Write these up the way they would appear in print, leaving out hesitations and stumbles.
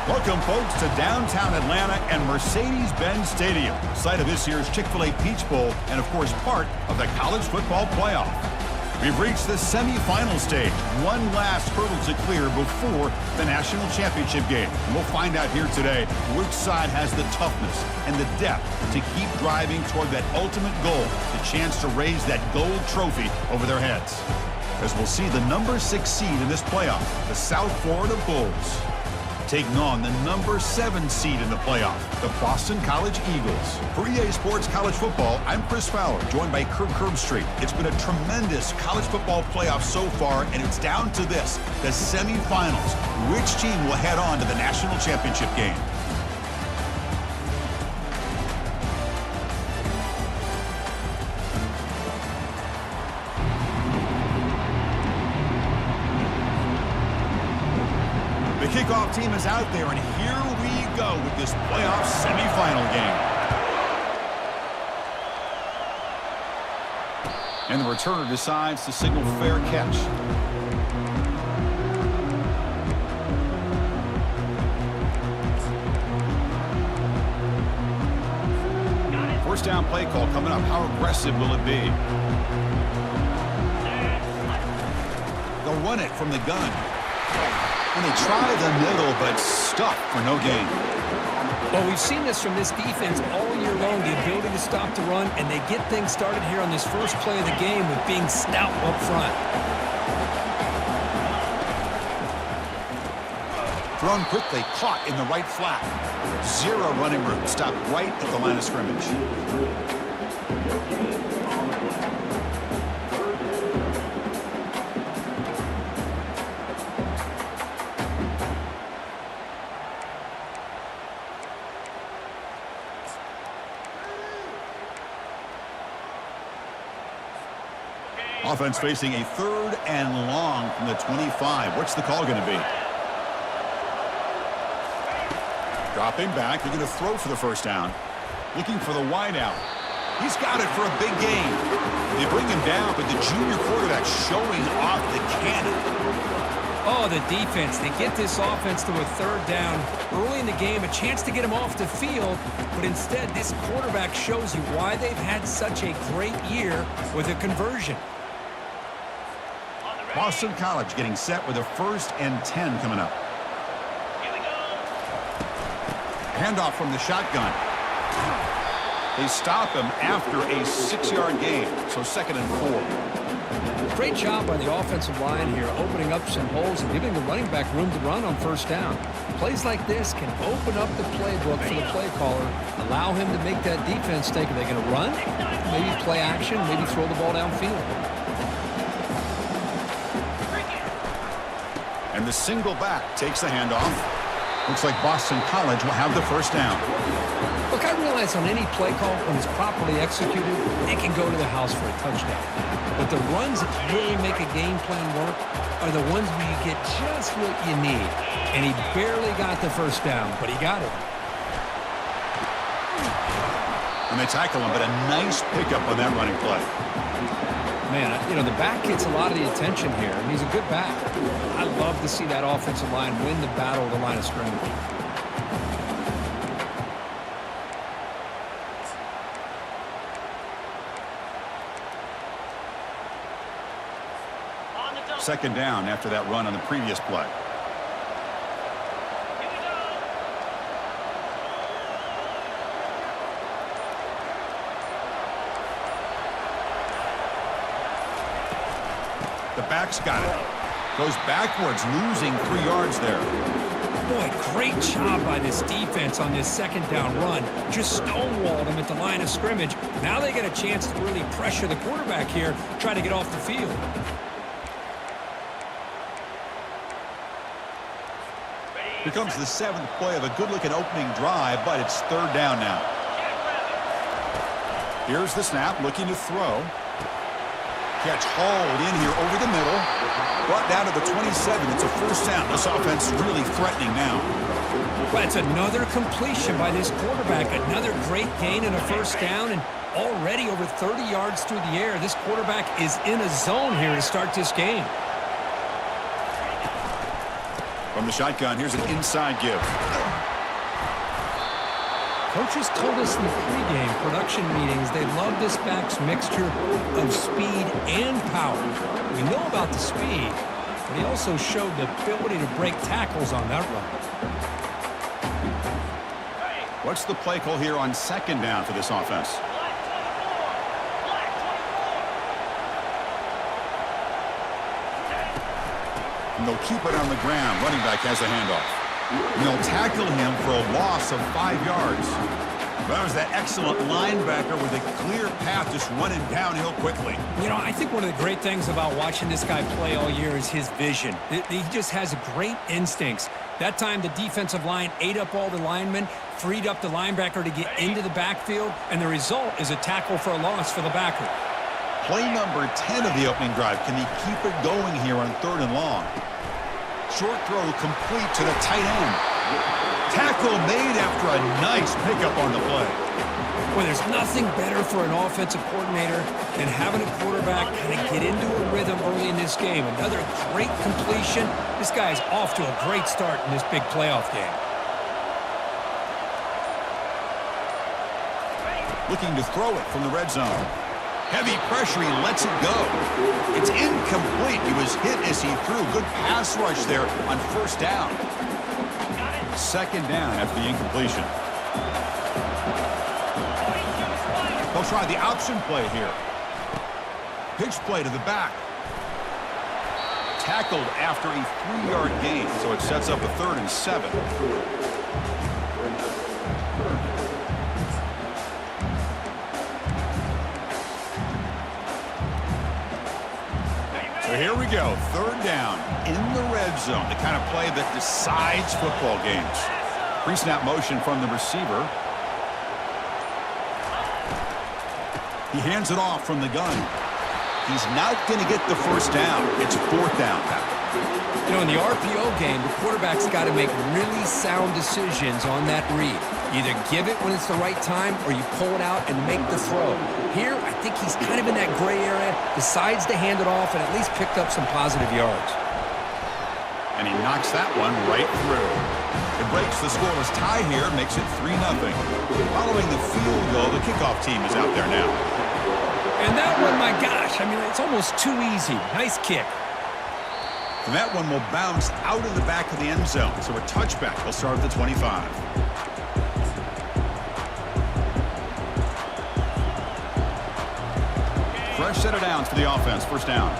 Welcome, folks, to downtown Atlanta and Mercedes-Benz Stadium, site of this year's Chick-fil-A Peach Bowl and, of course, part of the college football playoff. We've reached the semifinal stage, one last hurdle to clear before the national championship game. And we'll find out here today which side has the toughness and the depth to keep driving toward that ultimate goal, the chance to raise that gold trophy over their heads. As we'll see the number 6 seed in this playoff, the South Florida Bulls, taking on the number 7 seed in the playoff, the Boston College Eagles. For EA Sports College Football, I'm Chris Fowler, joined by Kirk Herbstreit. It's been a tremendous college football playoff so far, and it's down to this, the semifinals. Which team will head on to the national championship game? The kickoff team is out there, and here we go with this playoff semifinal game. And the returner decides to signal fair catch. First down play call coming up. How aggressive will it be? They'll run it from the gun. And they try the middle, but stuck for no gain. Well, we've seen this from this defense all year long, the ability to stop the run, and they get things started here on this first play of the game with being stout up front. Thrown quickly, caught in the right flat. Zero running room, stopped right at the line of scrimmage. Offense facing a 3rd and long from the 25. What's the call going to be? Dropping back. They're going to throw for the first down. Looking for the wideout. He's got it for a big gain. They bring him down, but the junior quarterback showing off the cannon. Oh, the defense. They get this offense to a 3rd down. Early in the game, a chance to get him off the field, but instead this quarterback shows you why they've had such a great year with a conversion. Boston College getting set with a 1st and 10 coming up. Handoff from the shotgun. They stop him after a 6-yard gain, so 2nd and 4. Great job by the offensive line here, opening up some holes and giving the running back room to run on 1st down. Plays like this can open up the playbook for the play caller, allow him to make that defense think, are they going to run? Maybe play action, maybe throw the ball downfield. And the single back takes the handoff. Looks like Boston College will have the 1st down. Look, I realize on any play call, when it's properly executed, it can go to the house for a touchdown. But the runs that really make a game plan work are the ones where you get just what you need. And he barely got the 1st down, but he got it. And they tackle him, but a nice pickup on that running play. Man, you know, the back gets a lot of the attention here, and he's a good back. I love to see that offensive line win the battle of the line of scrimmage. Second down after that run on the previous play. The back's got it. Goes backwards, losing 3 yards there. Boy, great job by this defense on this 2nd down run. Just stonewalled him at the line of scrimmage. Now they get a chance to really pressure the quarterback here, try to get off the field. Here comes the 7th play of a good-looking opening drive, but it's 3rd down now. Here's the snap, looking to throw. Catch hauled in here over the middle. Brought down to the 27. It's a 1st down. This offense really threatening now. Well, it's another completion by this quarterback. Another great gain and a 1st down. And already over 30 yards through the air. This quarterback is in a zone here to start this game. From From the shotgun, here's an inside give. Coaches told us in the pregame production meetings they love this back's mixture of speed and power. We know about the speed, but he also showed the ability to break tackles on that run. What's the play call here on second down for this offense? And they'll keep it on the ground. Running back has the handoff. And they'll tackle him for a loss of 5 yards. That was that excellent linebacker with a clear path just running downhill quickly. You know, I think one of the great things about watching this guy play all year is his vision. He just has great instincts. That time the defensive line ate up all the linemen, freed up the linebacker to get into the backfield, and the result is a tackle for a loss for the backer. Play number 10 of the opening drive. Can he keep it going here on 3rd and long? Short throw complete to the tight end. Tackle made after a nice pickup on the play. Well, there's nothing better for an offensive coordinator than having a quarterback kind of get into a rhythm early in this game. Another great completion. This guy is off to a great start in this big playoff game. Looking to throw it from the red zone. Heavy pressure, he lets it go. It's incomplete. He was hit as he threw. Good pass rush there on 1st down. 2nd down after the incompletion. They'll try the option play here. Pitch play to the back. Tackled after a 3-yard gain, so it sets up a 3rd and 7. So here we go, 3rd down in the red zone, the kind of play that decides football games. Pre-snap motion from the receiver. He hands it off from the gun. He's not going to get the 1st down. It's 4th down. You know, in the RPO game, the quarterback's got to make really sound decisions on that read. Either give it when it's the right time or you pull it out and make the throw. Here, I think he's kind of in that gray area, decides to hand it off and at least picked up some positive yards. And he knocks that one right through. It breaks the scoreless tie here, makes it 3-0. Following the field goal, the kickoff team is out there now. And that one, my gosh, I mean, it's almost too easy. Nice kick. And that one will bounce out of the back of the end zone. So a touchback will start at the 25. Fresh set of downs for the offense. 1st down.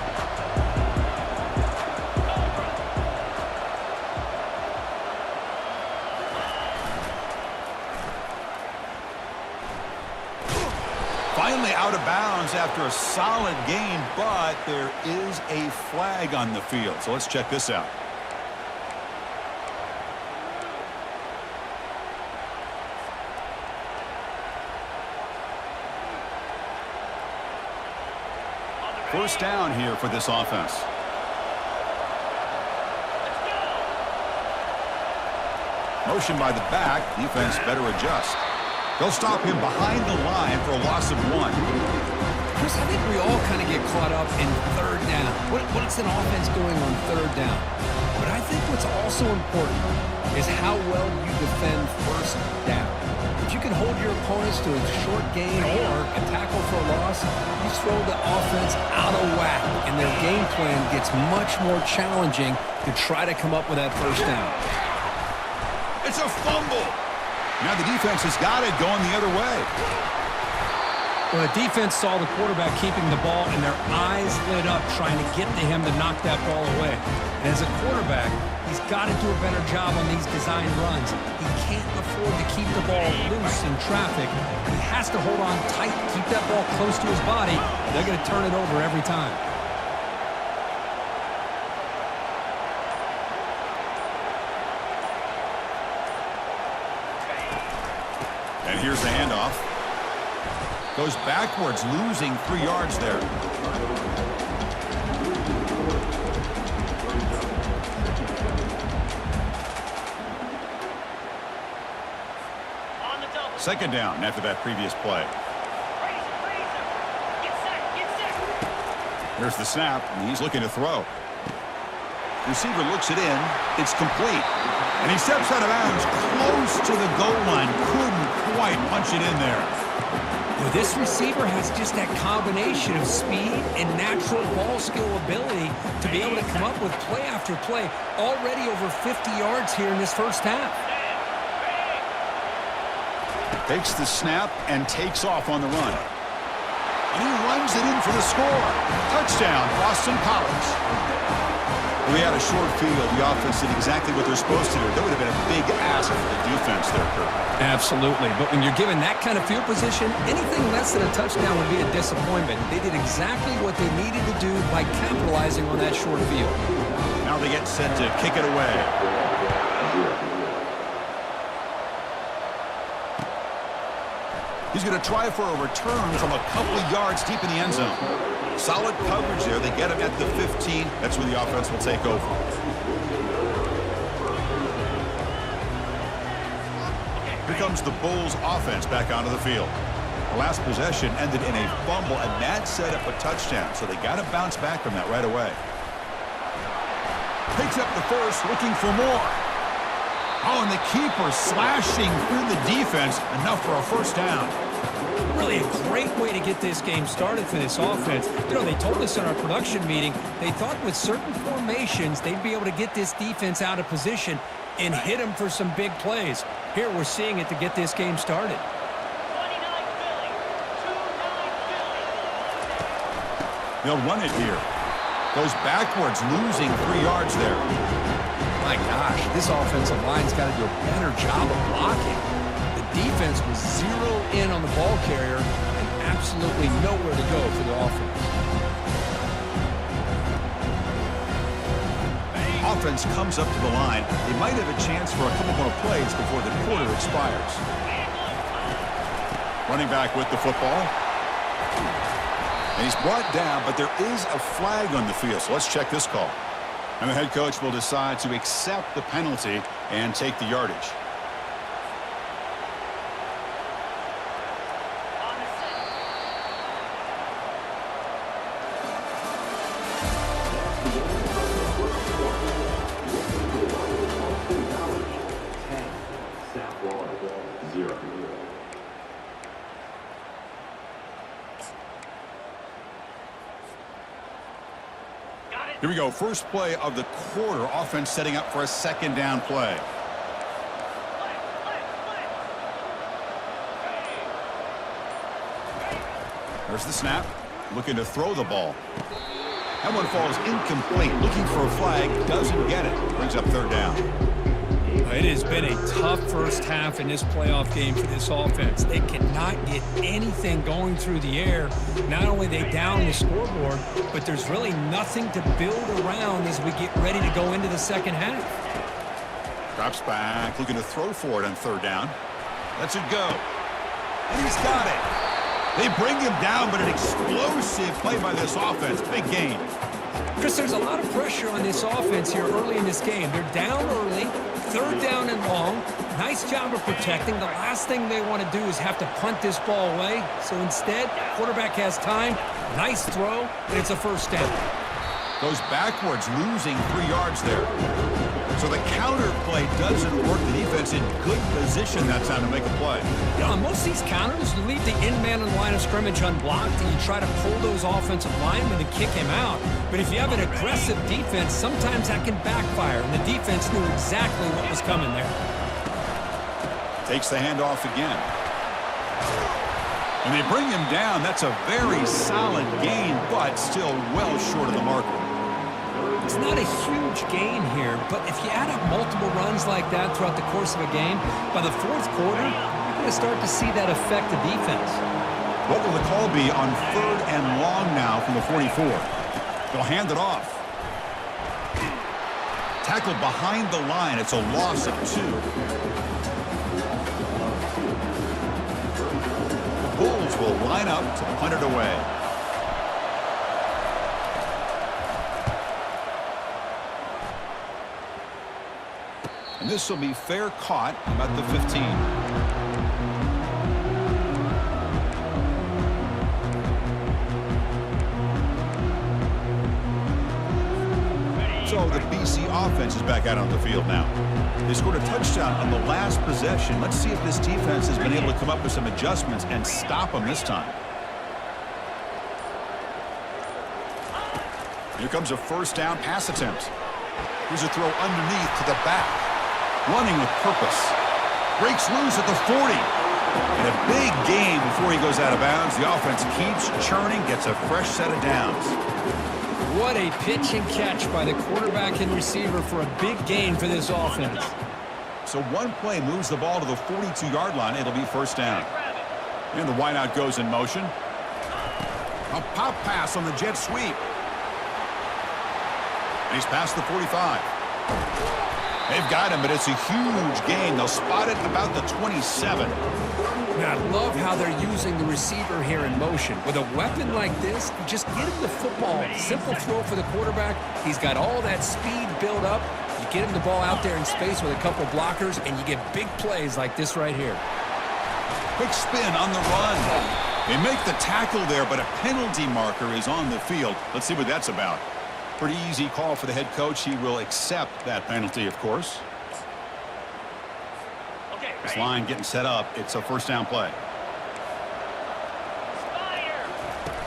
Finally out of bounds after a solid gain, but there is a flag on the field. So let's check this out. First down here for this offense. Motion by the back. Defense better adjust. They'll stop him behind the line for a loss of 1. Chris, I think we all kind of get caught up in 3rd down. What's an offense doing on 3rd down? But I think what's also important is how well you defend 1st down. If you can hold your opponents to a short gain or a tackle for a loss, you throw the offense out of whack, and their game plan gets much more challenging to try to come up with that 1st down. It's a fumble. Now the defense has got it going the other way. Well, the defense saw the quarterback keeping the ball, and their eyes lit up trying to get to him to knock that ball away. And as a quarterback, he's got to do a better job on these design runs. He can't afford to keep the ball loose in traffic. He has to hold on tight, keep that ball close to his body. They're going to turn it over every time. And here's the handoff. Goes backwards, losing 3 yards there. Second down after that previous play. Here's the snap, and he's looking to throw. Receiver looks it in. It's complete. And he steps out of bounds close to the goal line. Couldn't quite punch it in there. Well, this receiver has just that combination of speed and natural ball skill ability to be able to come up with play after play. Already over 50 yards here in this first half. Takes the snap and takes off on the run. And he runs it in for the score. Touchdown, Boston College. We had a short field. The offense did exactly what they're supposed to do. That would have been a big ask for the defense there, Kurt. Absolutely. But when you're given that kind of field position, anything less than a touchdown would be a disappointment. They did exactly what they needed to do by capitalizing on that short field. Now they get set to kick it away. He's going to try for a return from a couple of yards deep in the end zone. Solid coverage there. They get him at the 15. That's where the offense will take over. Here comes the Bulls offense back onto the field. The last possession ended in a fumble, and that set up a touchdown. So they got to bounce back from that right away. Picks up the first, looking for more. Oh, and the keeper slashing through the defense, enough for a first down. Really a great way to get this game started for this offense. You know, they told us in our production meeting, they thought with certain formations, they'd be able to get this defense out of position and hit them for some big plays. Here we're seeing it to get this game started. They'll run it here. Goes backwards, losing 3 yards there. My gosh, this offensive line's got to do a better job of blocking. The defense was zeroed in on the ball carrier and absolutely nowhere to go for the offense. Offense comes up to the line. They might have a chance for a couple more plays before the quarter expires. Running back with the football. And he's brought down, but there is a flag on the field, so let's check this call. And the head coach will decide to accept the penalty and take the yardage. Here we go. First play of the quarter. Offense setting up for a second down play. There's the snap. Looking to throw the ball. That one falls incomplete. Looking for a flag. Doesn't get it. Brings up third down. It has been a tough first half in this playoff game for this offense. They cannot get anything going through the air. Not only are they down the scoreboard, but there's really nothing to build around as we get ready to go into the second half. Drops back, looking to throw for it on third down. Lets it go. And he's got it. They bring him down, but an explosive play by this offense. Big gain. Chris, there's a lot of pressure on this offense here early in this game. They're down early, third down and long. Nice job of protecting. The last thing they want to do is have to punt this ball away. So instead, quarterback has time. Nice throw, and it's a first down. Goes backwards, losing 3 yards there. So the counter play doesn't work. The defense in good position that time to make a play. You know, on most of these counters, you leave the in-man in the line of scrimmage unblocked, and you try to pull those offensive linemen and kick him out. But if you have an aggressive defense, sometimes that can backfire, and the defense knew exactly what was coming there. Takes the handoff again. And they bring him down. That's a very solid gain, but still well short of the marker. It's not a huge gain here, but if you add up multiple runs like that throughout the course of a game, by the fourth quarter, you're going to start to see that affect the defense. What will the call be on third and long now from the 44? They'll hand it off. Tackled behind the line. It's a loss of 2. The Bulls will line up to punt it away. And this will be fair caught about the 15. So the BC offense is back out on the field now. They scored a touchdown on the last possession. Let's see if this defense has been able to come up with some adjustments and stop them this time. Here comes a first down pass attempt. Here's a throw underneath to the back. Running with purpose. Breaks loose at the 40. And a big gain before he goes out of bounds. The offense keeps churning, gets a fresh set of downs. What a pitch and catch by the quarterback and receiver for a big gain for this offense. So one play moves the ball to the 42-yard line. It'll be first down. And the wideout goes in motion. A pop pass on the jet sweep. And he's past the 45. They've got him, but it's a huge gain. They'll spot it about the 27. I love how they're using the receiver here in motion. With a weapon like this, just get him the football. Simple throw for the quarterback. He's got all that speed built up. You get him the ball out there in space with a couple blockers, and you get big plays like this right here. Quick spin on the run. They make the tackle there, but a penalty marker is on the field. Let's see what that's about. Pretty easy call for the head coach. He will accept that penalty, of course. This line getting set up. It's a first down play.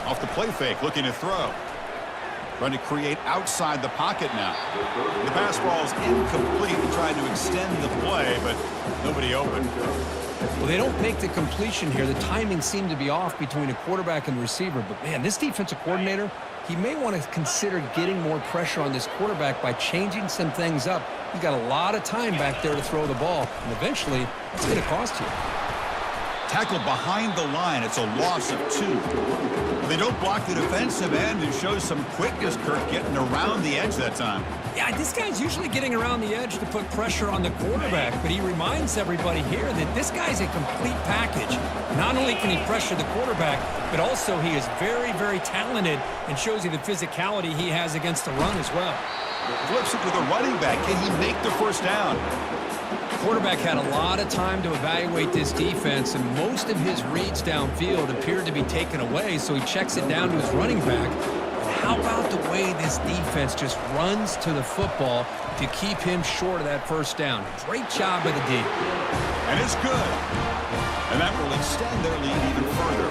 Off the play fake, looking to throw. Trying to create outside the pocket now. The pass ball is incomplete. Trying to extend the play, but nobody open. Well, they don't make the completion here. The timing seemed to be off between a quarterback and receiver. But, man, this defensive coordinator, he may want to consider getting more pressure on this quarterback by changing some things up. He's got a lot of time back there to throw the ball, and eventually it's going to cost you. Tackle behind the line. It's a loss of 2. They don't block the defensive end, who shows some quickness, Kirk, getting around the edge that time. Yeah, this guy's usually getting around the edge to put pressure on the quarterback, but he reminds everybody here that this guy's a complete package. Not only can he pressure the quarterback, but also he is very, very talented and shows you the physicality he has against the run as well. Flips it to the running back. Can he make the first down? Quarterback had a lot of time to evaluate this defense, and most of his reads downfield appeared to be taken away, so he checks it down to his running back. How about the way this defense just runs to the football to keep him short of that first down? Great job by the D. And it's good. And that will extend their lead even further.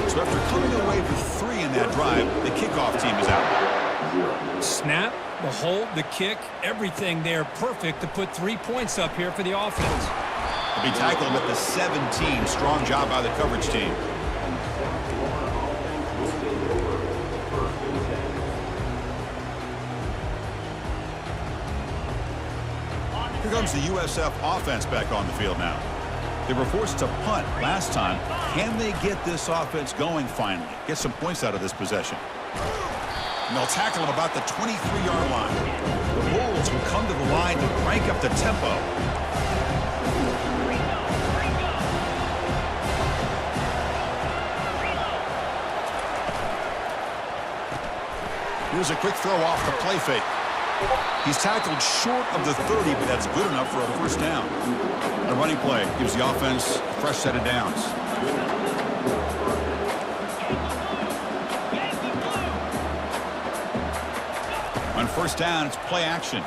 So after coming away with 3 in that drive, the kickoff team is out. Snap, the hold, the kick, everything there perfect to put 3 points up here for the offense. They'll be tackled at the 17. Strong job by the coverage team. Here comes the USF offense back on the field now. They were forced to punt last time. Can they get this offense going finally? Get some points out of this possession. And they'll tackle him about the 23-yard line. The Bulls will come to the line to crank up the tempo. Here's a quick throw off the play fake. He's tackled short of the 30, but that's good enough for a first down. A running play gives the offense a fresh set of downs. On first down, it's play action.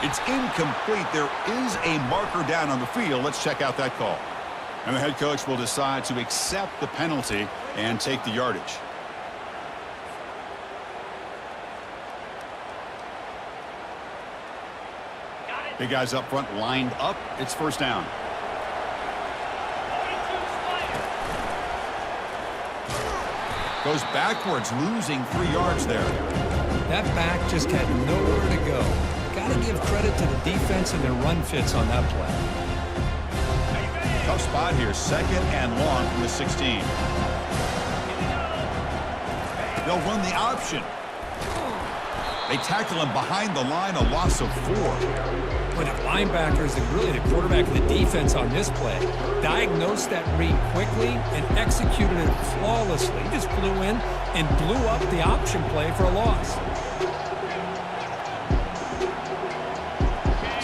It's incomplete. There is a marker down on the field. Let's check out that call. And the head coach will decide to accept the penalty and take the yardage. Big guys up front lined up. It's first down. Goes backwards, losing 3 yards there. That back just had nowhere to go. Got to give credit to the defense and their run fits on that play. Tough spot here. 2nd and long from the 16. They'll run the option. They tackle him behind the line, a loss of 4. But the linebackers and really the quarterback of the defense on this play diagnosed that read quickly and executed it flawlessly. He just flew in and blew up the option play for a loss.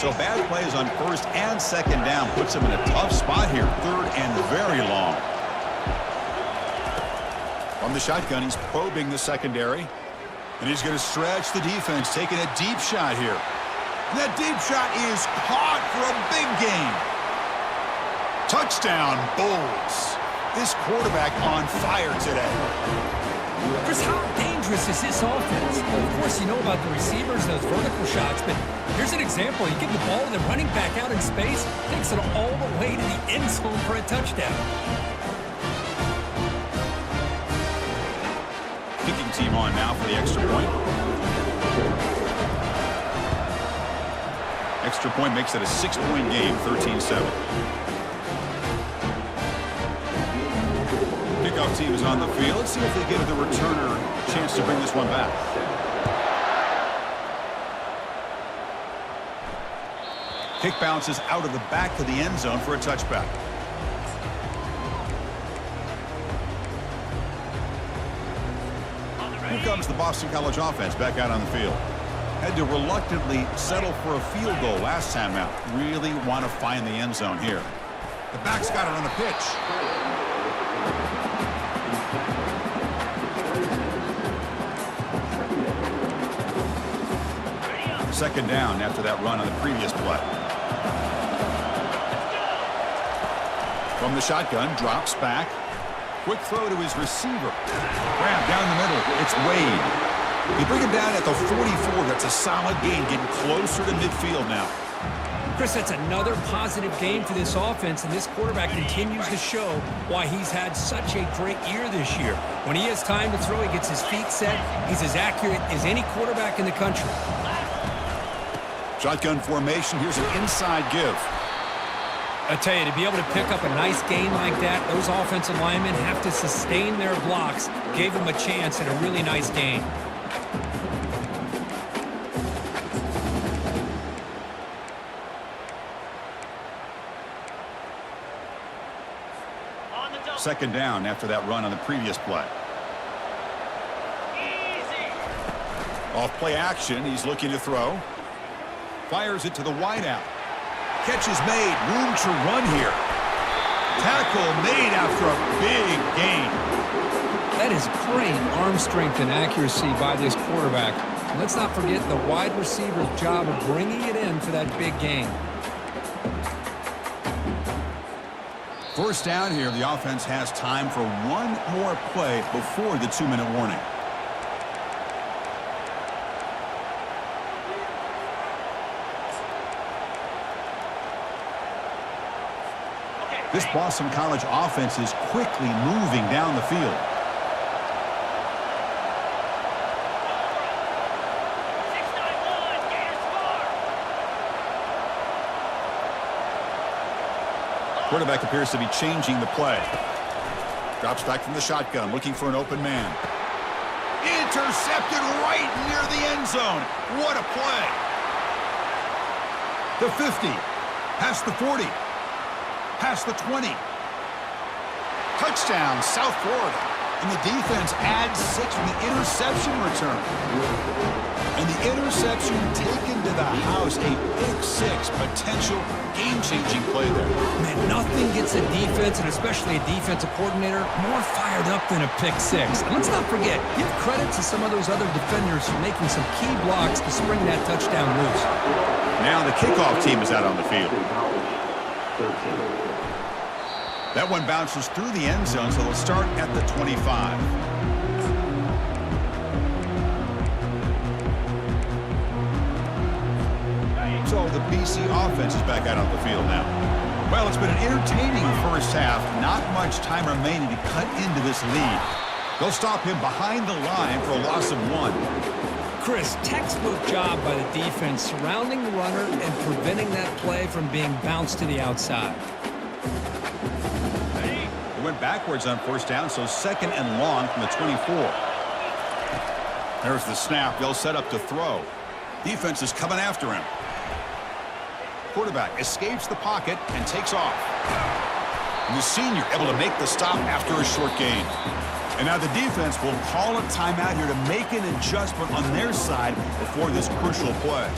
So bad plays on 1st and 2nd down puts him in a tough spot here. 3rd and very long. From the shotgun, he's probing the secondary. And he's going to stretch the defense, taking a deep shot here. And that deep shot is caught for a big gain. Touchdown, Bulls. This quarterback on fire today. Chris, how dangerous is this offense? Well, of course, you know about the receivers, those vertical shots, but here's an example. You give the ball to the running back out in space, takes it all the way to the end zone for a touchdown. Kicking team on now for the extra point. Extra point makes it a 6-point game, 13-7. Kickoff team is on the field. Let's see if they give the returner a chance to bring this one back. Kick bounces out of the back of the end zone for a touchback. Here comes the Boston College offense back out on the field. Had to reluctantly settle for a field goal last time out. Really want to find the end zone here. The back's got it on the pitch. Second down after that run on the previous play. From the shotgun, drops back. Quick throw to his receiver. Grab down the middle. It's Wade. They bring him down at the 44. That's a solid gain, getting closer to midfield now. Chris, that's another positive game for this offense, and this quarterback continues to show why he's had such a great year this year. When he has time to throw, he gets his feet set. He's as accurate as any quarterback in the country. Shotgun formation. Here's an inside give. I tell you, to be able to pick up a nice gain like that, those offensive linemen have to sustain their blocks. Gave him a chance at a really nice gain. Second down after that run on the previous play. Off play action, he's looking to throw. Fires it to the wideout. Catch is made, room to run here. Tackle made after a big gain. That is great arm strength and accuracy by this quarterback. Let's not forget the wide receiver's job of bringing it in for that big gain. First down here, the offense has time for one more play before the 2-minute warning. This Boston College offense is quickly moving down the field. Quarterback appears to be changing the play. Drops back from the shotgun, looking for an open man. Intercepted right near the end zone. What a play. The 50, past the 40. Past the 20. Touchdown, South Florida. And the defense adds 6 from the interception return. And the interception taken to the house. A big 6 potential game-changing play there. Man, nothing gets a defense, and especially a defensive coordinator, more fired up than a pick 6. And let's not forget, give credit to some of those other defenders for making some key blocks to spring that touchdown loose. Now the kickoff team is out on the field. That one bounces through the end zone, so they'll start at the 25. So the BC offense is back out on the field now. Well, it's been an entertaining first half. Not much time remaining to cut into this lead. They'll stop him behind the line for a loss of 1. Chris, textbook job by the defense surrounding the runner and preventing that play from being bounced to the outside. Went backwards on first down, so second and long from the 24. There's the snap. They'll set up to throw. Defense is coming after him. Quarterback escapes the pocket and takes off. And the senior able to make the stop after a short gain. And now the defense will call a timeout here to make an adjustment on their side before this crucial play.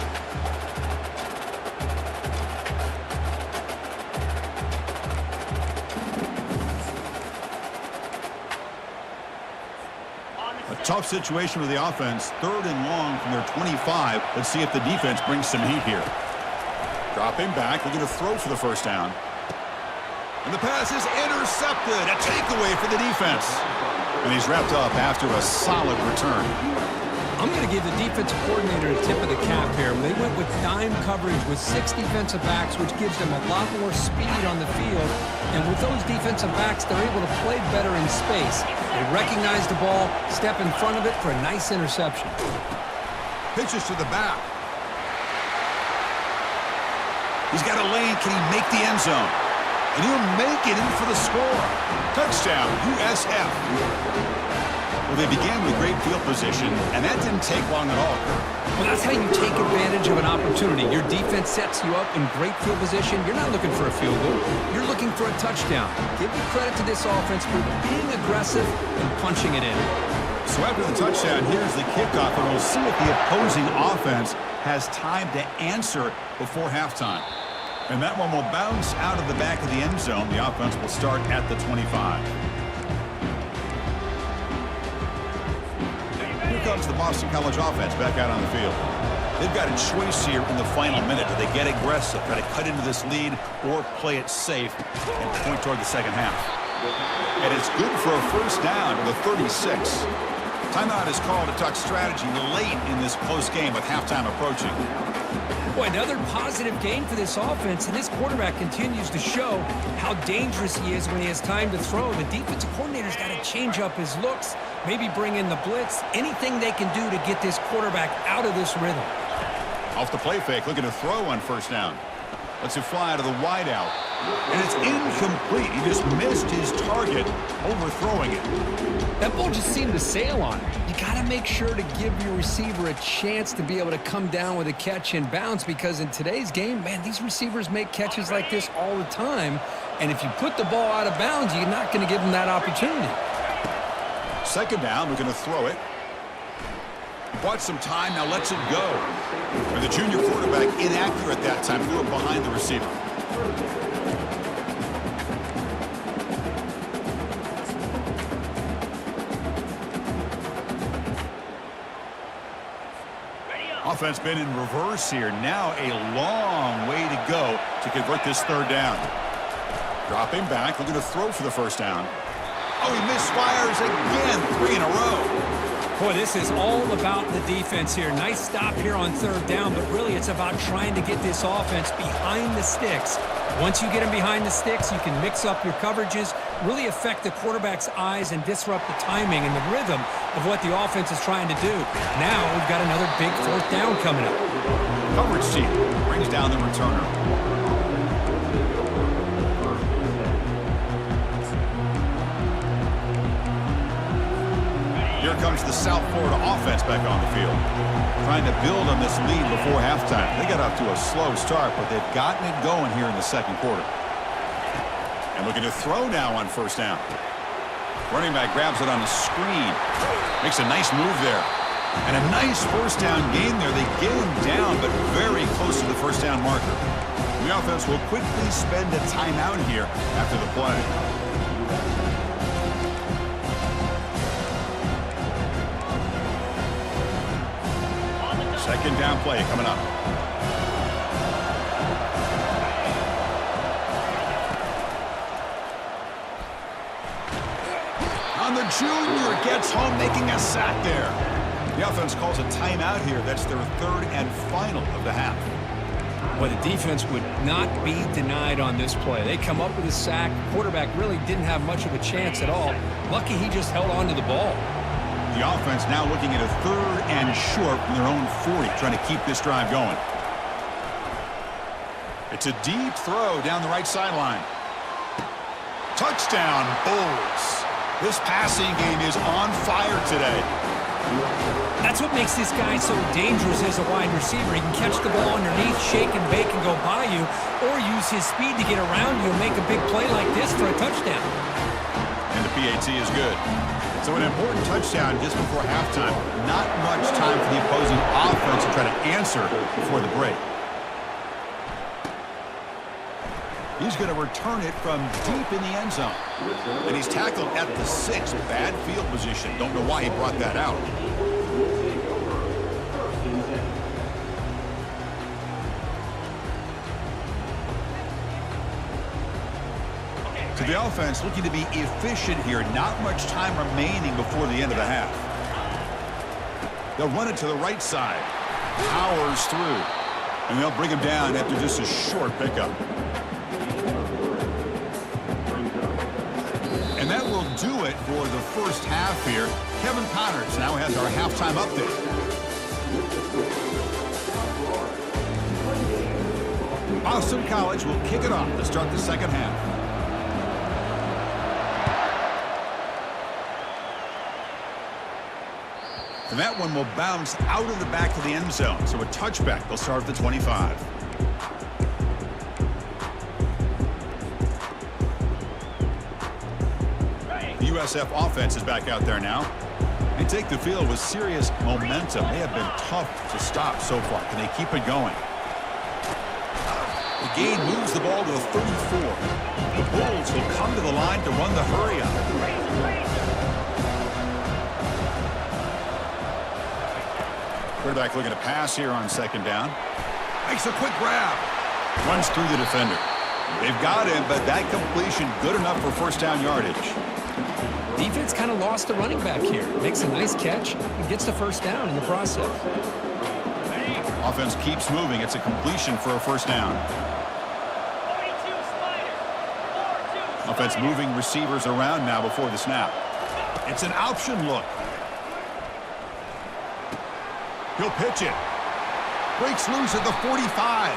Tough situation with the offense. 3rd and long from their 25. Let's see if the defense brings some heat here. Dropping back, looking to throw for the first down. And the pass is intercepted. A takeaway for the defense. And he's wrapped up after a solid return. I'm going to give the defensive coordinator a tip of the cap here. They went with dime coverage with 6 defensive backs, which gives them a lot more speed on the field. And with those defensive backs, they're able to play better in space. They recognize the ball, step in front of it for a nice interception. Pitches to the back. He's got a lane. Can he make the end zone? And he'll make it in for the score. Touchdown, USF. Well, they began with great field position, and that didn't take long at all. Well, that's how you take advantage of an opportunity. Your defense sets you up in great field position. You're not looking for a field goal. You're looking for a touchdown. Give me credit to this offense for being aggressive and punching it in. So after the touchdown, here's the kickoff, and we'll see if the opposing offense has time to answer before halftime. And that one will bounce out of the back of the end zone. The offense will start at the 25. Here comes the Boston College offense back out on the field. They've got a choice here in the final minute. Do they get aggressive, try to cut into this lead, or play it safe and point toward the second half? And it's good for a first down to the 36. Timeout is called to talk strategy late in this close game with halftime approaching. Boy, another positive game for this offense, and this quarterback continues to show how dangerous he is when he has time to throw. The defensive coordinator's got to change up his looks, maybe bring in the blitz, anything they can do to get this quarterback out of this rhythm. Off the play fake, looking to throw on first down. Lets it fly to the wide out. And it's incomplete. He just missed his target, overthrowing it. That ball just seemed to sail on him. You got to make sure to give your receiver a chance to be able to come down with a catch and bounce, because in today's game, man, these receivers make catches like this all the time. And if you put the ball out of bounds, you're not going to give them that opportunity. Second down, we're going to throw it. Bought some time, now lets it go. And the junior quarterback inaccurate that time, threw it behind the receiver. Offense been in reverse here. Now a long way to go to convert this third down. Dropping back, looking to throw for the first down. Oh, he misfires again, 3 in a row. Boy, this is all about the defense here. Nice stop here on third down, but really it's about trying to get this offense behind the sticks. Once you get them behind the sticks, you can mix up your coverages, really affect the quarterback's eyes and disrupt the timing and the rhythm of what the offense is trying to do. Now we've got another big fourth down coming up. Coverage team brings down the returner. Here comes the South Florida offense back on the field, trying to build on this lead before halftime. They got off to a slow start, but they've gotten it going here in the second quarter. And looking to throw now on first down. Running back grabs it on the screen. Makes a nice move there. And a nice first down gain there. They get him down, but very close to the first down marker. The offense will quickly spend a timeout here after the play. Second down play coming up. And the junior gets home, making a sack there. The offense calls a timeout here. That's their third and final of the half. Well, the defense would not be denied on this play. They come up with a sack. Quarterback really didn't have much of a chance at all. Lucky he just held on to the ball. The offense now looking at a third and short from their own 40, trying to keep this drive going. It's a deep throw down the right sideline. Touchdown, Bulls. This passing game is on fire today. That's what makes this guy so dangerous as a wide receiver. He can catch the ball underneath, shake and bake and go by you, or use his speed to get around you and make a big play like this for a touchdown. And the PAT is good. So an important touchdown just before halftime. Not much time for the opposing offense to try to answer before the break. He's going to return it from deep in the end zone. And he's tackled at the 6. Bad field position. Don't know why he brought that out. To the offense, looking to be efficient here. Not much time remaining before the end of the half. They'll run it to the right side. Powers through. And they'll bring him down after just a short pickup. And that will do it for the first half here. Kevin Connors now has our halftime update. Boston College will kick it off to start the second half. And that one will bounce out of the back of the end zone. So a touchback. They'll start at the 25. The USF offense is back out there now. They take the field with serious momentum. They have been tough to stop so far. Can they keep it going? The gain moves the ball to the 34. The Bulls will come to the line to run the hurry up. Quarterback looking to pass here on second down. Makes a quick grab. Runs through the defender. They've got him, but that completion good enough for first down yardage. Defense kind of lost the running back here. Makes a nice catch and gets the first down in the process. Offense keeps moving. It's a completion for a first down. Offense moving receivers around now before the snap. It's an option look. He'll pitch it. Breaks loose at the 45.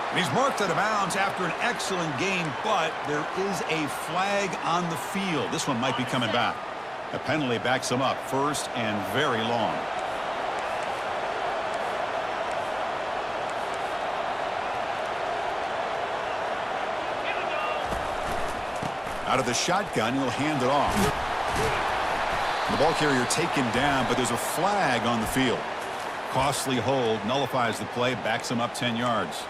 And he's marked out of bounds after an excellent game, but there is a flag on the field. This one might be coming back. A penalty backs him up first and very long. Out of the shotgun, he'll hand it off. The ball carrier taken down, but there's a flag on the field. Costly hold, nullifies the play, backs him up 10 yards.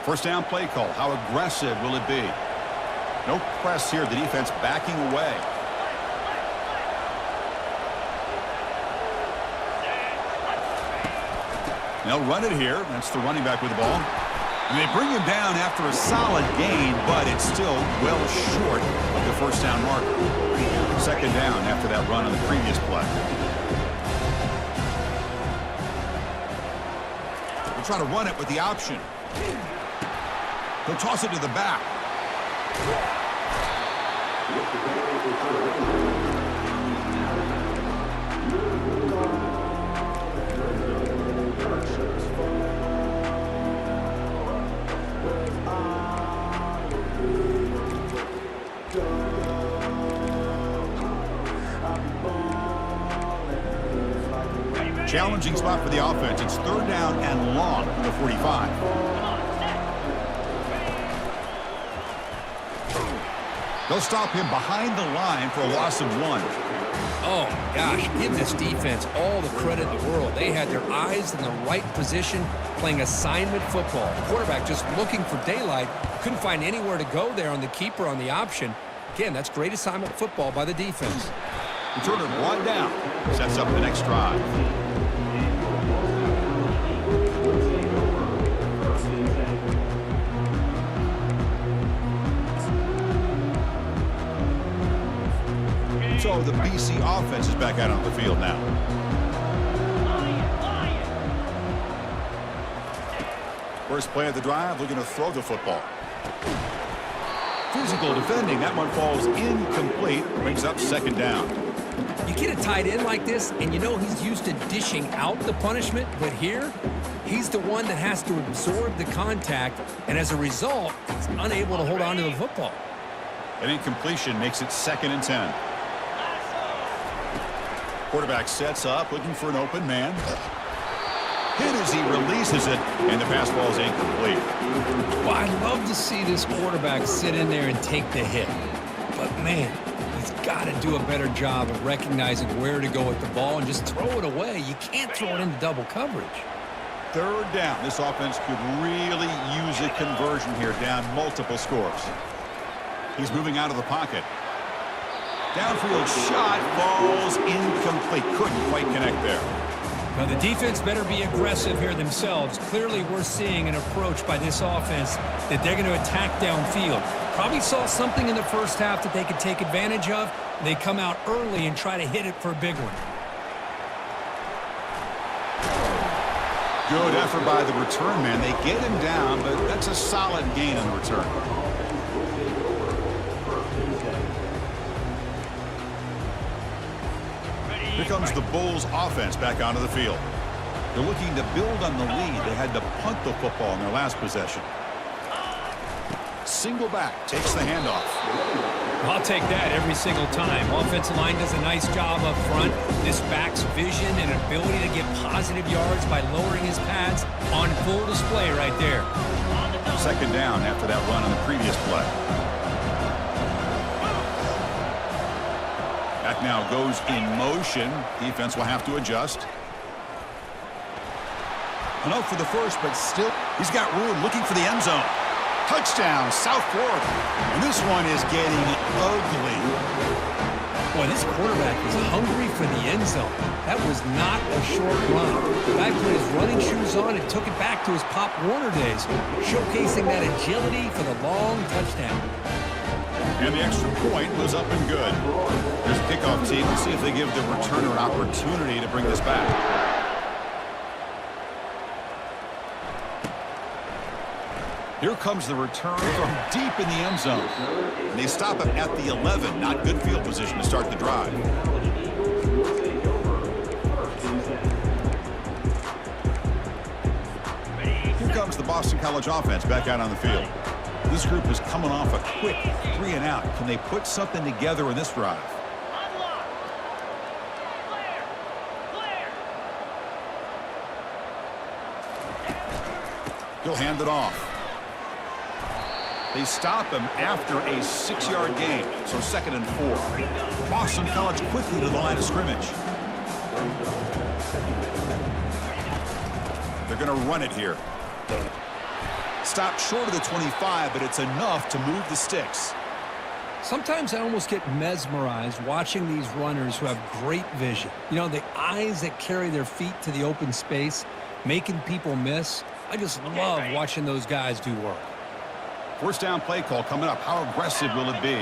First down play call. How aggressive will it be? No press here. The defense backing away. They'll run it here. That's the running back with the ball. And they bring him down after a solid gain, but it's still well short of the first down marker. Second down after that run on the previous play. We'll try to run it with the option. He'll toss it to the back. Challenging spot for the offense. It's third down and long from the 45. They'll stop him behind the line for a loss of 1. Oh, gosh, give this defense all the credit in the world. They had their eyes in the right position, playing assignment football. The quarterback just looking for daylight. Couldn't find anywhere to go there on the keeper on the option. Again, that's great assignment football by the defense. Returner brought down. Sets up the next drive. So the BC offense is back out on the field now. First play of the drive, looking to throw the football. Physical defending. That one falls incomplete. Brings up second down. You get a tight end like this, and you know he's used to dishing out the punishment, but here, he's the one that has to absorb the contact, and as a result, he's unable to hold on to the football. An incompletion makes it 2nd and 10. Quarterback sets up, looking for an open man. Hit as he releases it, and the pass ball is incomplete. Well, I'd love to see this quarterback sit in there and take the hit. But, man, with He's got to do a better job of recognizing where to go with the ball and just throw it away. You can't throw it into double coverage. Third down. This offense could really use a conversion here, down multiple scores. He's moving out of the pocket. Downfield shot falls incomplete. Couldn't quite connect there. Now the defense better be aggressive here themselves. Clearly we're seeing an approach by this offense that they're going to attack downfield. Probably saw something in the first half that they could take advantage of. They come out early and try to hit it for a big one. Good effort by the return man. They get him down, but that's a solid gain on the return. Here comes the Bulls offense back onto the field. They're looking to build on the lead. They had to punt the football in their last possession. Single back, takes the handoff. I'll take that every single time. Offensive line does a nice job up front. This back's vision and ability to get positive yards by lowering his pads on full display right there. Second down after that run on the previous play. Back now goes in motion. Defense will have to adjust. Enough for the first, but still, he's got room looking for the end zone. Touchdown, South Florida. And this one is getting ugly. Boy, this quarterback is hungry for the end zone. That was not a short run. The guy put his running shoes on and took it back to his Pop Warner days, showcasing that agility for the long touchdown. And the extra point was up and good. There's a kickoff team. Let's see if they give the returner an opportunity to bring this back. Here comes the return from deep in the end zone. And they stop him at the 11. Not good field position to start the drive. Here comes the Boston College offense back out on the field. This group is coming off a quick 3-and-out. Can they put something together in this drive? He'll hand it off. They stop him after a 6-yard gain, so 2nd and 4. Boston College quickly to the line of scrimmage. They're going to run it here. Stopped short of the 25, but it's enough to move the sticks. Sometimes I almost get mesmerized watching these runners who have great vision. You know, the eyes that carry their feet to the open space, making people miss. I just love watching those guys do work. First down play call coming up. How aggressive will it be?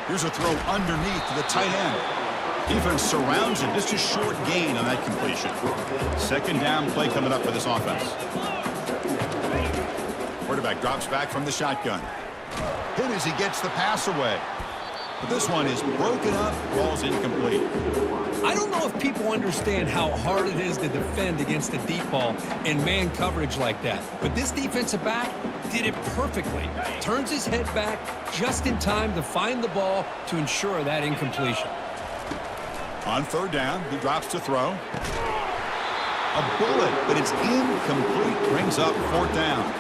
Here's a throw underneath to the tight end. Defense surrounds him. Just a short gain on that completion. Second down play coming up for this offense. Quarterback drops back from the shotgun. Hit as he gets the pass away. But this one is broken up. Ball's incomplete. I don't know if people understand how hard it is to defend against a deep ball in man coverage like that. But this defensive back did it perfectly. Turns his head back just in time to find the ball to ensure that incompletion. On third down, he drops to throw. A bullet, but it's incomplete. Brings up fourth down.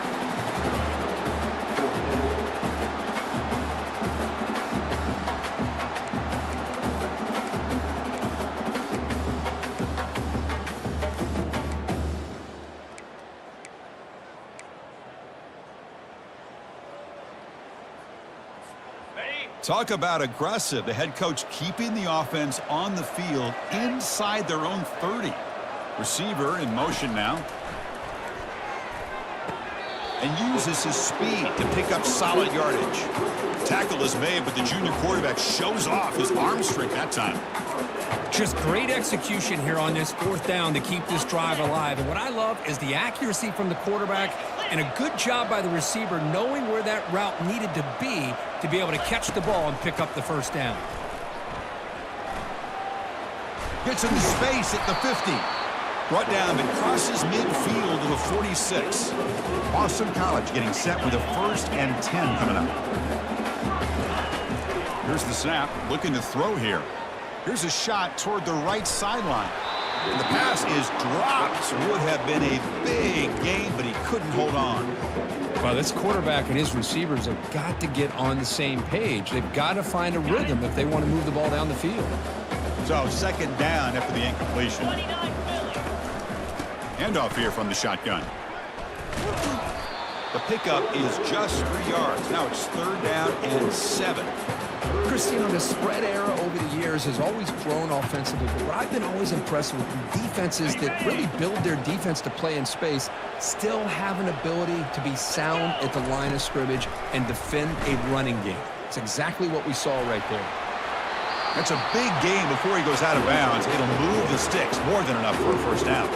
Talk about aggressive. The head coach keeping the offense on the field inside their own 30. Receiver in motion now. And uses his speed to pick up solid yardage. Tackle is made, but the junior quarterback shows off his arm strength that time. Just great execution here on this fourth down to keep this drive alive. And what I love is the accuracy from the quarterback and a good job by the receiver knowing where that route needed to be able to catch the ball and pick up the first down. Gets into space at the 50. Brought down and crosses midfield to the 46. Boston College getting set with a 1st and 10 coming up. Here's the snap. Looking to throw here. Here's a shot toward the right sideline. And the pass is dropped. Would have been a big gain, but he couldn't hold on. Well, this quarterback and his receivers have got to get on the same page. They've got to find a rhythm if they want to move the ball down the field. So second down after the incompletion. Handoff here from the shotgun. The pickup is just 3 yards. Now it's third down and 7. Christine, the spread era over the years has always grown offensively, but what I've been always impressed with defenses that really build their defense to play in space still have an ability to be sound at the line of scrimmage and defend a running game. It's exactly what we saw right there. That's a big gain before he goes out of bounds. It'll move the sticks more than enough for a first down.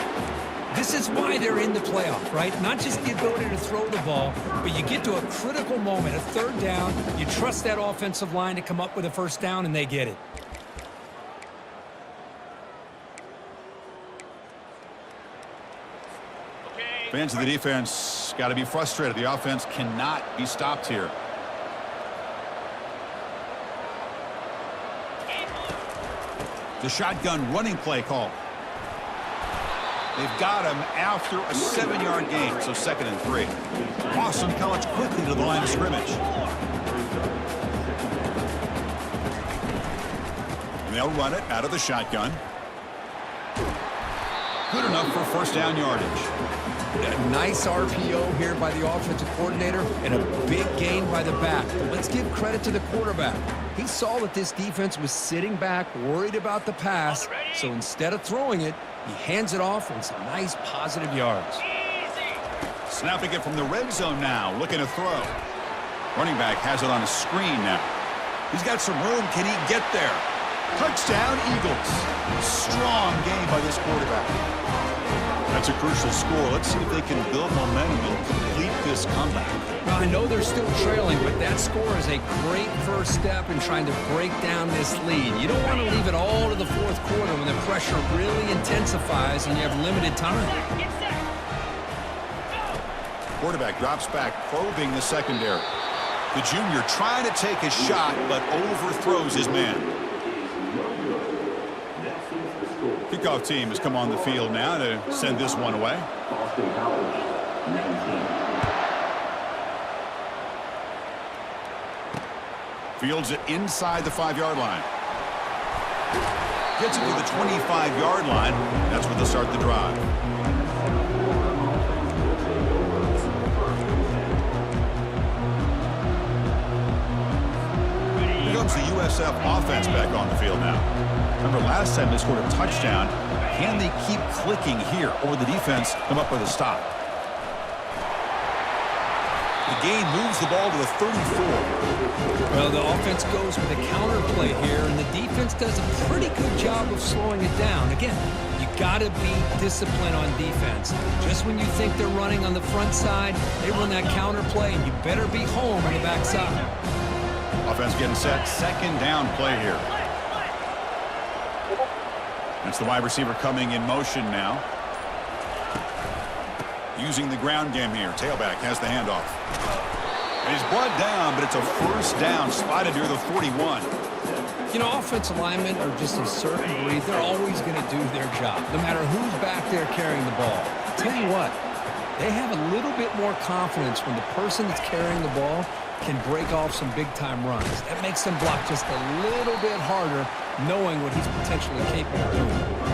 This is why they're in the playoff, right? Not just the ability to throw the ball, but you get to a critical moment, a third down, you trust that offensive line to come up with a first down, and they get it. Fans of the defense got to be frustrated. The offense cannot be stopped here. The shotgun running play call. They've got him after a 7-yard gain, so 2nd and 3. Boston College quickly to the line of scrimmage. And they'll run it out of the shotgun. Good enough for first down yardage. A nice RPO here by the offensive coordinator and a big gain by the back. But let's give credit to the quarterback. He saw that this defense was sitting back, worried about the pass, so instead of throwing it, he hands it off and some nice positive yards. Snapping it from the red zone now, looking to throw. Running back has it on a screen now. He's got some room. Can he get there? Touchdown, Eagles. Strong game by this quarterback. That's a crucial score. Let's see if they can build momentum and complete this comeback. Now, I know they're still trailing, but that score is a great first step in trying to break down this lead. You don't want to leave it all to the fourth quarter when the pressure really intensifies and you have limited time. Quarterback drops back, probing the secondary. The junior trying to take a shot, but overthrows his man. Kickoff team has come on the field now to send this one away. Fields it inside the 5-yard line. Gets it to the 25-yard line. That's where they'll start the drive. Here comes the USF offense back on the field now. Remember last time they scored a touchdown. Can they keep clicking here, or will the defense come up with a stop? The gain moves the ball to the 34. Well, the offense goes with a counter play here, and the defense does a pretty good job of slowing it down. Again, you got to be disciplined on defense. Just when you think they're running on the front side, they run that counter play, and you better be home on the back side. Offense getting set. Second down play here. That's the wide receiver coming in motion now. Using the ground game here. Tailback has the handoff. And he's brought down, but it's a first down, spotted near the 41. You know, offensive linemen are just a certain breed. They're always going to do their job, no matter who's back there carrying the ball. I'll tell you what, they have a little bit more confidence when the person that's carrying the ball can break off some big-time runs. That makes them block just a little bit harder, knowing what he's potentially capable of doing.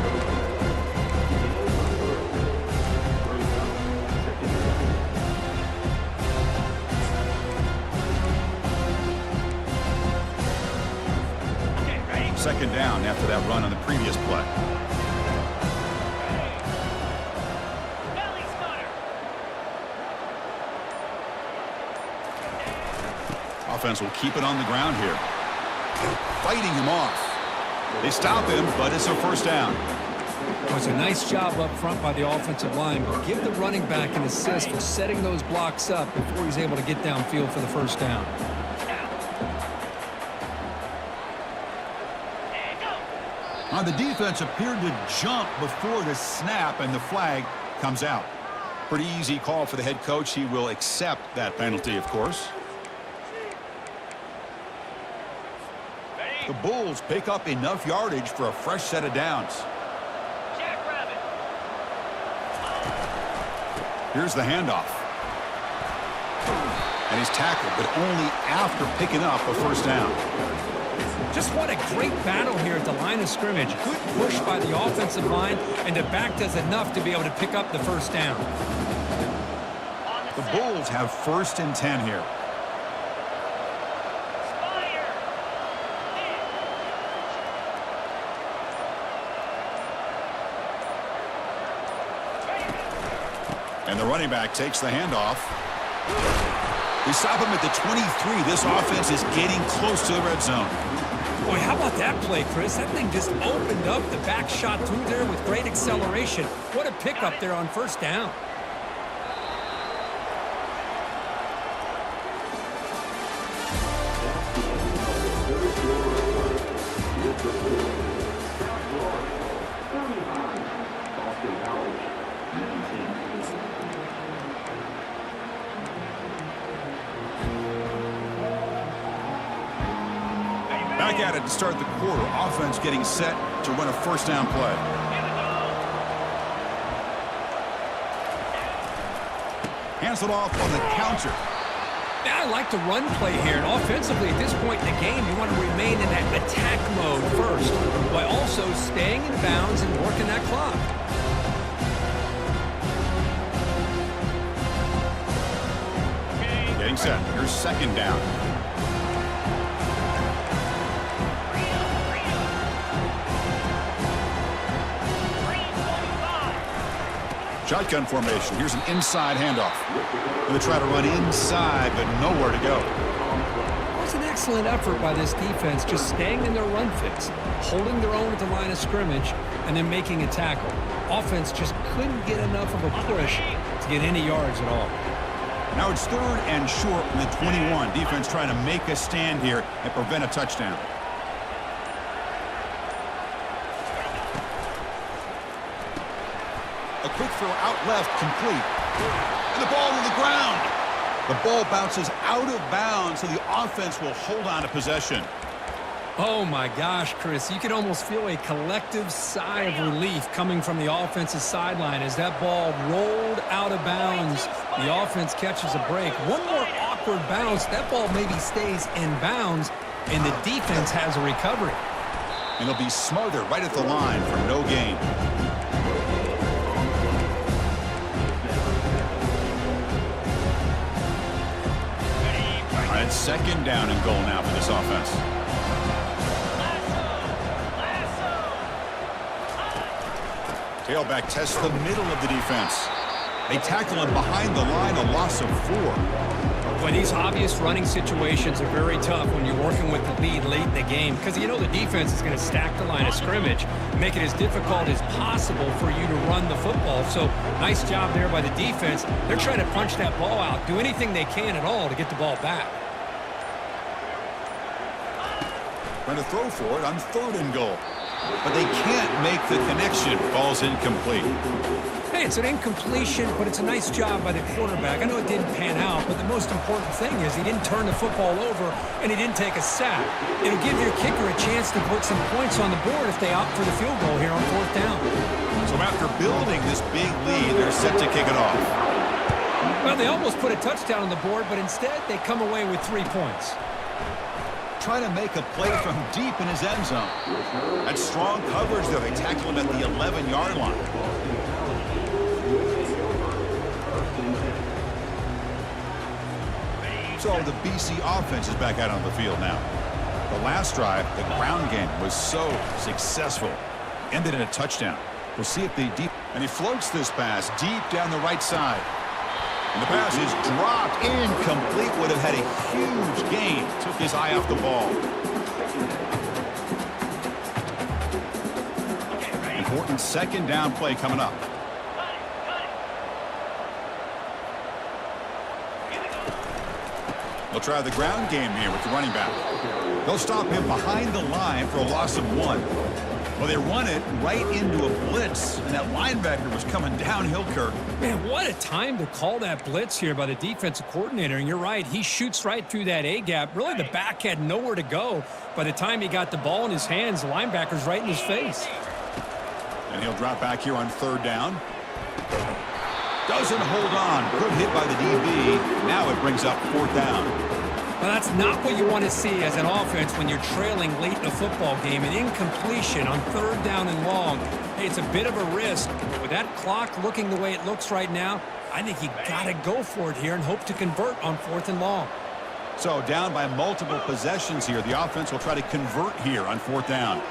Second down after that run on the previous play. Offense will keep it on the ground here. Fighting him off. They stop him, but it's a first down. Well, it's a nice job up front by the offensive line, but give the running back an assist for setting those blocks up before he's able to get downfield for the first down. The defense appeared to jump before the snap, and the flag comes out. Pretty easy call for the head coach. He will accept that penalty, of course. The Bulls pick up enough yardage for a fresh set of downs. Here's the handoff. And he's tackled, but only after picking up a first down. Just what a great battle here at the line of scrimmage. Good push by the offensive line, and the back does enough to be able to pick up the first down. The Bulls have 1st and 10 here. And the running back takes the handoff. We stop him at the 23. This offense is getting close to the red zone. Boy, how about that play, Chris? That thing just opened up. The back shot through there with great acceleration. What a pickup there on first down. Back at it to start the quarter. Offense getting set to run a first down play. Hands it off on the counter. Now, I like the run play here. And offensively, at this point in the game, you want to remain in that attack mode first, while also staying in bounds and working that clock. Getting set. Here's 2nd down. Shotgun formation. Here's an inside handoff. Going to try to run inside, but nowhere to go. It was an excellent effort by this defense, just staying in their run fix, holding their own at the line of scrimmage, and then making a tackle. Offense just couldn't get enough of a push to get any yards at all. Now it's 3rd and short from the 21. Defense trying to make a stand here and prevent a touchdown. A quick throw out left, complete. And the ball to the ground. The ball bounces out of bounds, so the offense will hold on to possession. Oh, my gosh, Chris. You can almost feel a collective sigh of relief coming from the offensive sideline as that ball rolled out of bounds. The offense catches a break. One more awkward bounce. That ball maybe stays in bounds, and the defense has a recovery. And they'll be smothered right at the line for no gain. It's 2nd down and goal now for this offense. Tailback tests the middle of the defense. They tackle him behind the line, a loss of 4. Boy, these obvious running situations are very tough when you're working with the lead late in the game because you know the defense is going to stack the line of scrimmage, make it as difficult as possible for you to run the football. So nice job there by the defense. They're trying to punch that ball out, do anything they can at all to get the ball back. Trying to throw for it on 3rd and goal. But they can't make the connection. Ball's incomplete. Hey, it's an incompletion, but it's a nice job by the quarterback. I know it didn't pan out, but the most important thing is he didn't turn the football over and he didn't take a sack. It'll give your kicker a chance to put some points on the board if they opt for the field goal here on 4th down. So after building this big lead, they're set to kick it off. Well, they almost put a touchdown on the board, but instead they come away with 3 points. Trying to make a play from deep in his end zone. That's strong coverage, though. They tackle him at the 11-yard line. So the BC offense is back out on the field now. The last drive, the ground game, was so successful. Ended in a touchdown. We'll see if they deep. And he floats this pass deep down the right side. And the pass is dropped, incomplete. Would have had a huge gain. Took his eye off the ball. Important 2nd down play coming up. They'll try the ground game here with the running back. They'll stop him behind the line for a loss of 1. Well, they run it right into a blitz, and that linebacker was coming downhill, Kirk. Man, what a time to call that blitz here by the defensive coordinator. And you're right, he shoots right through that A-gap. Really, the back had nowhere to go. By the time he got the ball in his hands, the linebacker's right in his face. And he'll drop back here on 3rd down. Doesn't hold on. Good hit by the DB. Now it brings up 4th down. Well, that's not what you want to see as an offense when you're trailing late in a football game. An incompletion on 3rd down and long. Hey, it's a bit of a risk. With that clock looking the way it looks right now, I think you got to go for it here and hope to convert on 4th and long. So down by multiple possessions here. The offense will try to convert here on 4th down.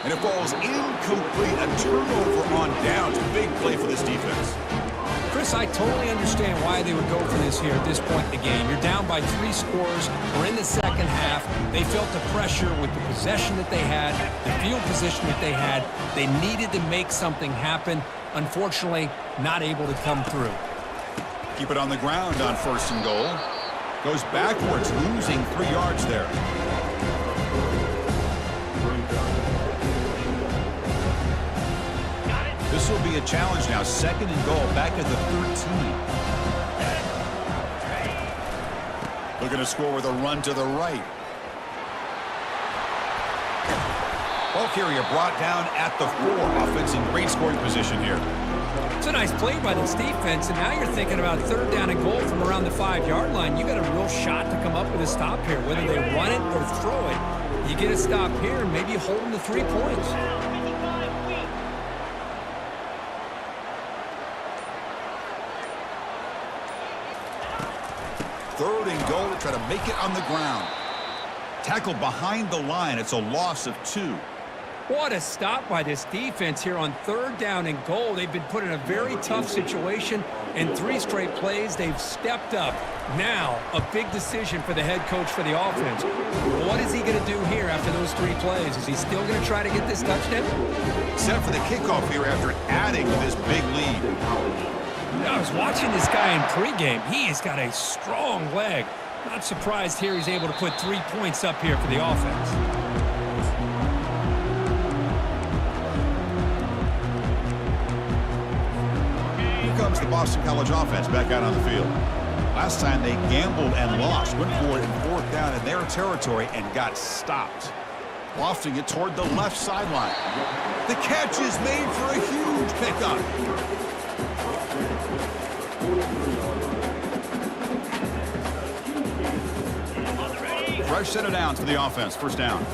And it falls incomplete. A turnover on downs. Big play for this defense. Chris, I totally understand why they would go for this here at this point in the game. You're down by 3 scores. We're in the second half. They felt the pressure with the possession that they had, the field position that they had. They needed to make something happen. Unfortunately, not able to come through. Keep it on the ground on 1st and goal. Goes backwards, losing 3 yards there. This will be a challenge now. 2nd and goal, back at the 13. Looking to score with a run to the right. Ball carrier brought down at the 4. Offense in great scoring position here. It's a nice play by this defense, and now you're thinking about 3rd down and goal from around the 5-yard line. You got a real shot to come up with a stop here, whether they run it or throw it. You get a stop here, and maybe you hold them to 3 points. Third and goal to try to make it on the ground. Tackled behind the line. It's a loss of 2. What a stop by this defense here on 3rd down and goal. They've been put in a very tough situation. In 3 straight plays, they've stepped up. Now, a big decision for the head coach for the offense. What is he going to do here after those 3 plays? Is he still going to try to get this touchdown? Set for the kickoff here after adding to this big lead. I was watching this guy in pregame. He has got a strong leg. Not surprised here he's able to put 3 points up here for the offense. Here comes the Boston College offense back out on the field. Last time they gambled and lost. Went for it in 4th down in their territory and got stopped. Lofting it toward the left sideline. The catch is made for a huge pickup. Fresh set of downs for the offense. 1st down.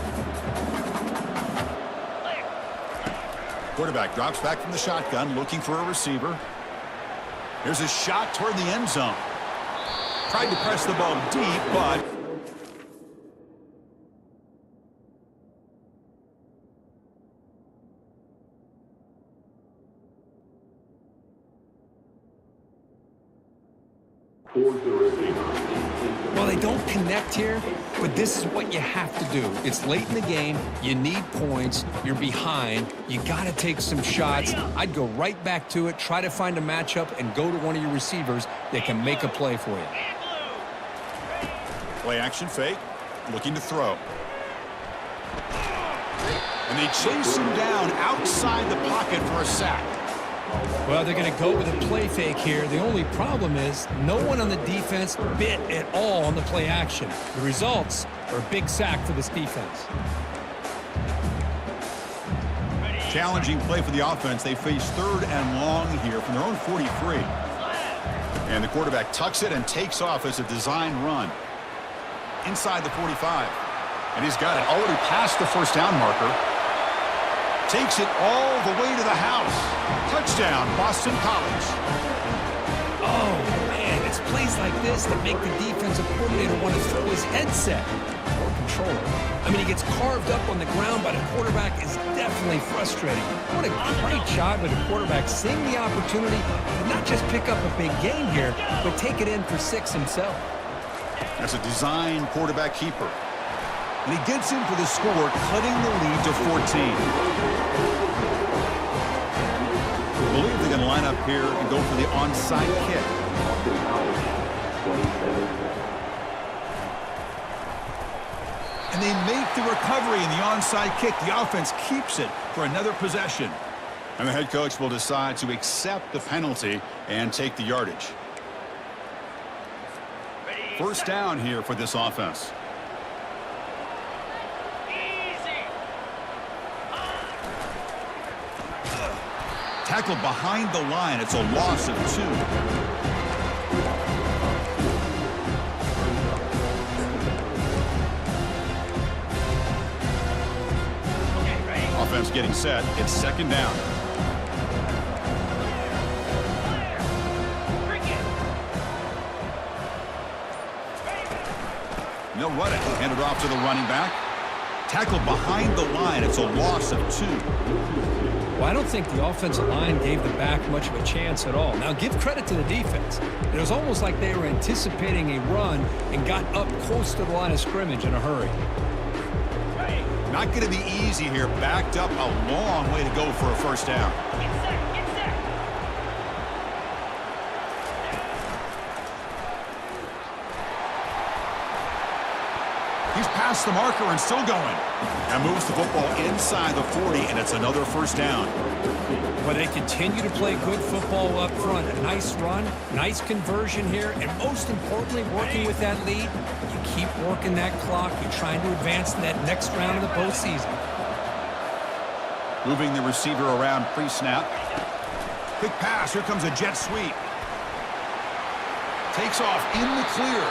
Quarterback drops back from the shotgun, looking for a receiver. Here's a shot toward the end zone. Tried to press the ball deep, but well, they don't connect here, but this is what you have to do. It's late in the game. You need points. You're behind. You got to take some shots. I'd go right back to it, try to find a matchup, and go to one of your receivers that can make a play for you. Play action fake, looking to throw. And they chase him down outside the pocket for a sack. Well, they're going to go with a play fake here. The only problem is no one on the defense bit at all on the play action. The results are a big sack for this defense. Challenging play for the offense. They face 3rd and long here from their own 43. And the quarterback tucks it and takes off as a design run. Inside the 45. And he's got it already past the 1st down marker. Takes it all the way to the house. Touchdown, Boston College. Oh, man, it's plays like this that make the defensive coordinator want to throw his headset or controller. I mean, he gets carved up on the ground by the quarterback. Is definitely frustrating. What a great job by the quarterback seeing the opportunity to not just pick up a big gain here, but take it in for 6 himself. That's a design quarterback keeper. And he gets in for the score, cutting the lead to 14. I believe they're going to line up here and go for the onside kick. And they make the recovery in the onside kick. The offense keeps it for another possession. And the head coach will decide to accept the penalty and take the yardage. 1st down here for this offense. Tackled behind the line. It's a loss of 2. Offense getting set. It's second down. They'll run it. Hand it off to the running back. Tackled behind the line. It's a loss of 2. Well, I don't think the offensive line gave the back much of a chance at all. Now, give credit to the defense. It was almost like they were anticipating a run and got up close to the line of scrimmage in a hurry. Not going to be easy here. Backed up a long way to go for a first down. He's past the marker and still going. And moves the football inside the 40, and it's another first down. Well, they continue to play good football up front. A nice run, nice conversion here, and most importantly, working with that lead. You keep working that clock. You're trying to advance to that next round of the postseason. Moving the receiver around pre-snap. Quick pass. Here comes a jet sweep. Takes off in the clear.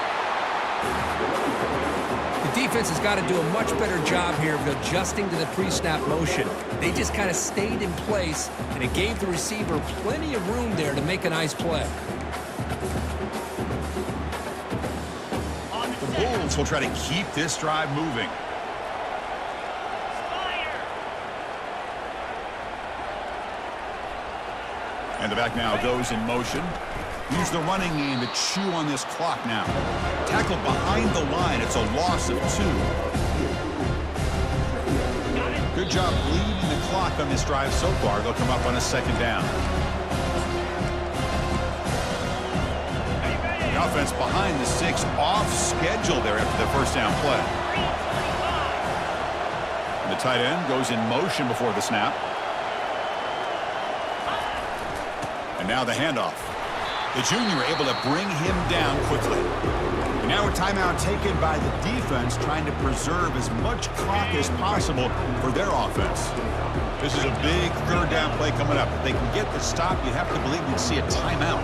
The defense has got to do a much better job here of adjusting to the pre-snap motion. They just kind of stayed in place, and it gave the receiver plenty of room there to make a nice play. The Bulls will try to keep this drive moving. And the back now goes in motion. Use the running game to chew on this clock now. Tackled behind the line. It's a loss of 2. Good job leading the clock on this drive so far. They'll come up on a second down. The offense behind the 6, off schedule there after the first down play. And the tight end goes in motion before the snap. And now the handoff. The junior able to bring him down quickly. And now a timeout taken by the defense, trying to preserve as much clock as possible for their offense. This is a big third down play coming up. If they can get the stop, you have to believe we'd see a timeout.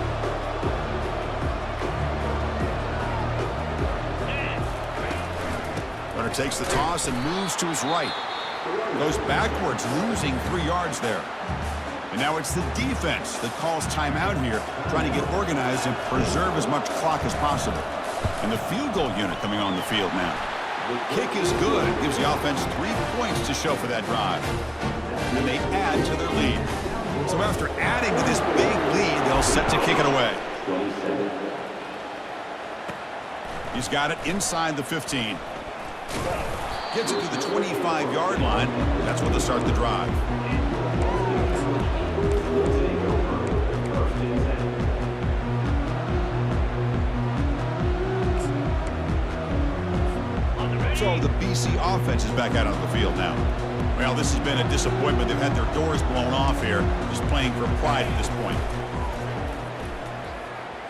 Runner takes the toss and moves to his right. Goes backwards, losing 3 yards there. And now it's the defense that calls timeout here, trying to get organized and preserve as much clock as possible. And the field goal unit coming on the field now. Kick is good. Gives the offense 3 points to show for that drive. And they add to their lead. So after adding to this big lead, they'll set to kick it away. He's got it inside the 15. Gets it to the 25-yard line. That's where they'll start the drive. So the BC offense is back out on the field now. Well, this has been a disappointment. They've had their doors blown off here, just playing for pride at this point.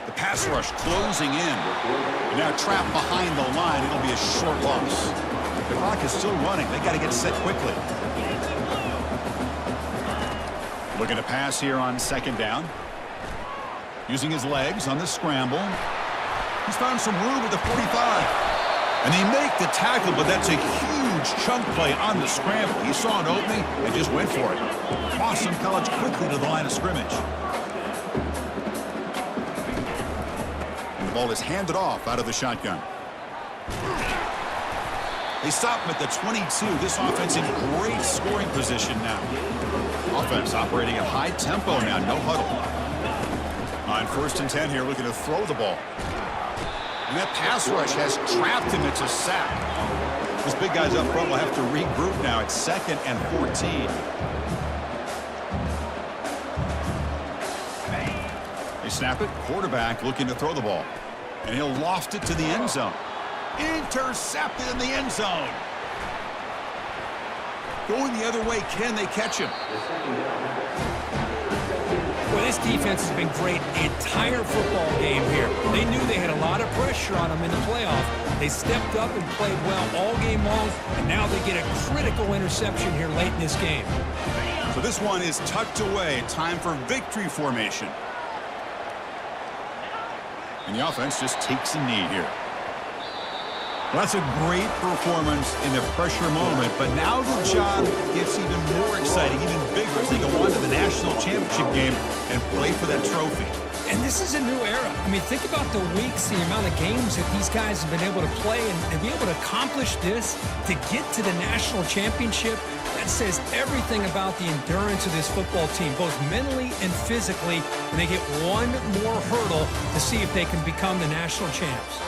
The pass rush closing in. And now trapped behind the line. It'll be a short loss. The clock is still running. They got to get set quickly. Looking to pass here on second down. Using his legs on the scramble. He's found some room at the 45. And they make the tackle, but that's a huge chunk play on the scramble. He saw an opening and just went for it. Boston College quickly to the line of scrimmage. And the ball is handed off out of the shotgun. They stop him at the 22. This offense in great scoring position now. Offense operating at high tempo now, no huddle. On 1st and 10 here, looking to throw the ball. And that pass rush has trapped him. It's a sack. This big guy's up front will have to regroup now. It's 2nd and 14. They snap it. Quarterback looking to throw the ball. And he'll loft it to the end zone. Intercepted in the end zone. Going the other way. Can they catch him? Well, this defense has been great the entire football game here. They knew they had a lot of pressure on them in the playoff. They stepped up and played well all game long, and now they get a critical interception here late in this game. So this one is tucked away. Time for victory formation. And the offense just takes a knee here. Well, that's a great performance in the pressure moment, but now the job gets even more exciting, even bigger as they go on to the national championship game and play for that trophy. And this is a new era. I mean, think about the weeks, the amount of games that these guys have been able to play and be able to accomplish this, to get to the national championship. That says everything about the endurance of this football team, both mentally and physically, and they get one more hurdle to see if they can become the national champs.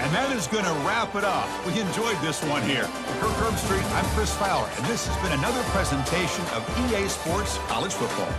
And that is going to wrap it up. We enjoyed this one here. For Kirk Herbstreit, I'm Chris Fowler, and this has been another presentation of EA Sports College Football.